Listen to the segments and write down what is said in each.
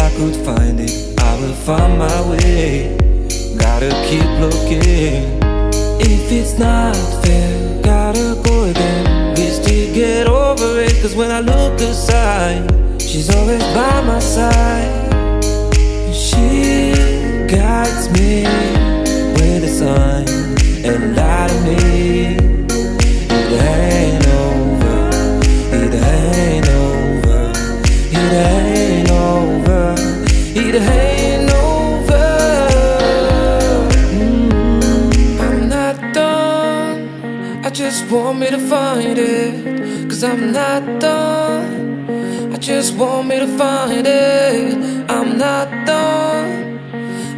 I could find it, I will find my way. Gotta keep looking. If it's not fair, gotta go again. We still get over it, cause when I look aside, she's always by my side. She guides me with a sign and lie to me. It ain't over, it ain't over, it ain't over, it ain't over. I'm not done, I just want me to find it. Cause I'm not done, I just want me to find it. I'm not done,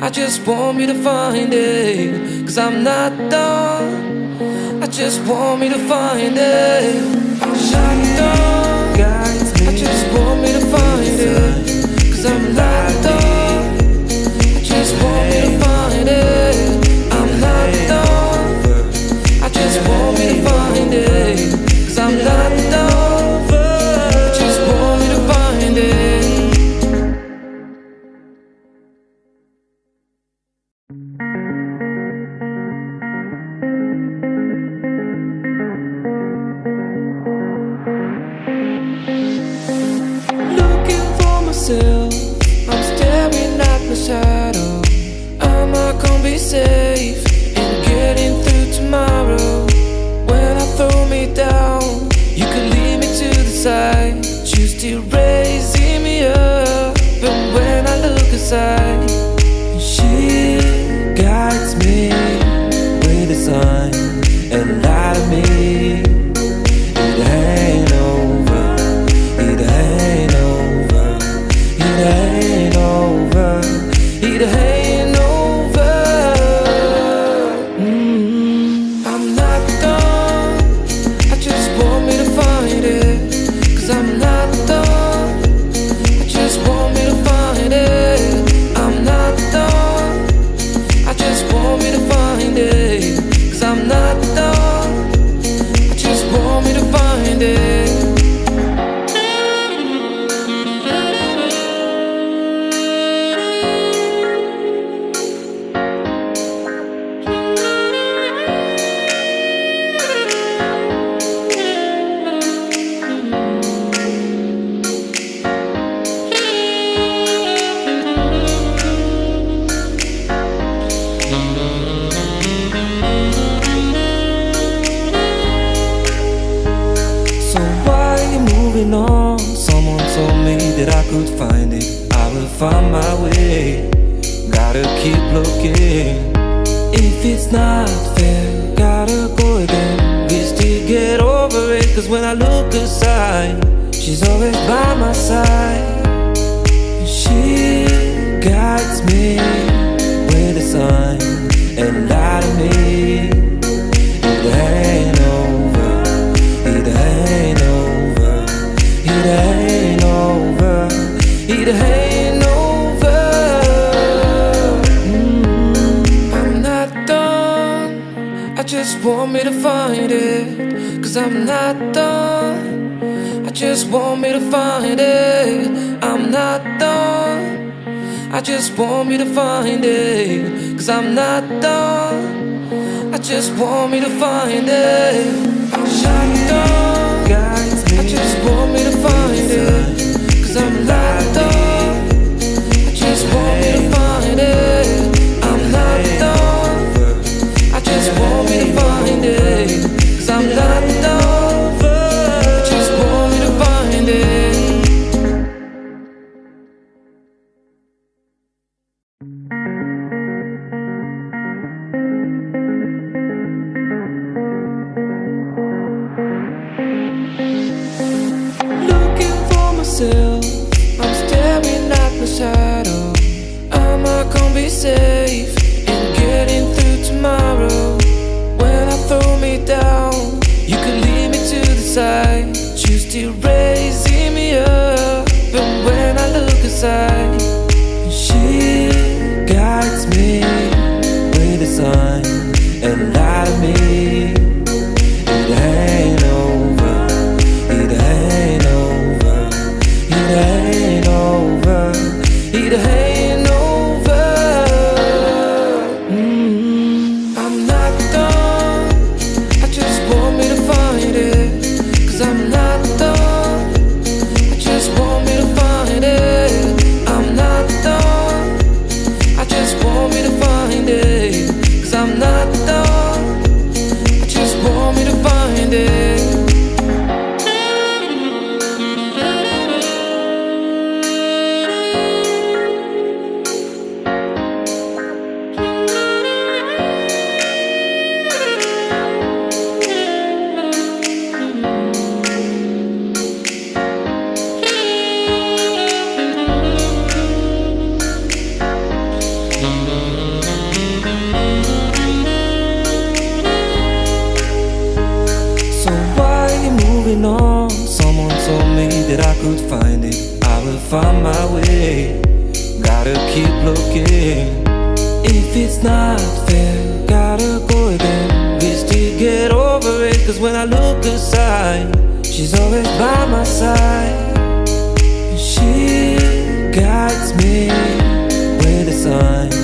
I just want me to find it. Cause I'm not done, I just want me to find it. I'm not done, I just want me to find it. Cause I'm not done, I just want me to find it. I'm not done, I just want me to find it. Cause I'm not done, I just want me to find it. I'm staring at my shadow. Am I gonna be safe in getting through tomorrow? When I throw me down, you can lead me to the side. You still raising me up, and when I look aside, she guides me with a sign and lie to me. It ain't over, it ain't over, it ain't over, it ain't over. I'm not done, I just want me to find it. Cause I'm not done, I just want me to find it. I'm not done, I just want me to find it. Cause I'm not done, I just want me to find it. On. Someone told me that I could find it, I will find my way. Gotta keep looking. If it's not fair, gotta go again. We still get over it, cause when I look aside, she's always by my side. She guides me with a sign and lie to me. It ain't over, it ain't over, it ain't over, it ain't over. I'm not done, I just want me to find it. Cause I'm not done, I just want me to find it. I'm not done, I just want me to find it. Cause I'm not done, I just want me to find it. I'm not done, I just want me to find it. Cause I'm not done, I just want me to find it. I'm not done, I just want me to find it. Cause I'm not done, I just want me to find it. I'm staring at my shadow. Am I gonna be safe in getting through tomorrow? When I throw me down, you can lead me to the side. You still raising me up, and when I look aside, she guides me with a sign and lie to me. It ain't over, it ain't over, it ain't over, it moving on. Someone told me that I could find it, I will find my way. Gotta keep looking. If it's not fair, gotta go again. We still get over it, cause when I look aside, she's always by my side. She guides me with a sign.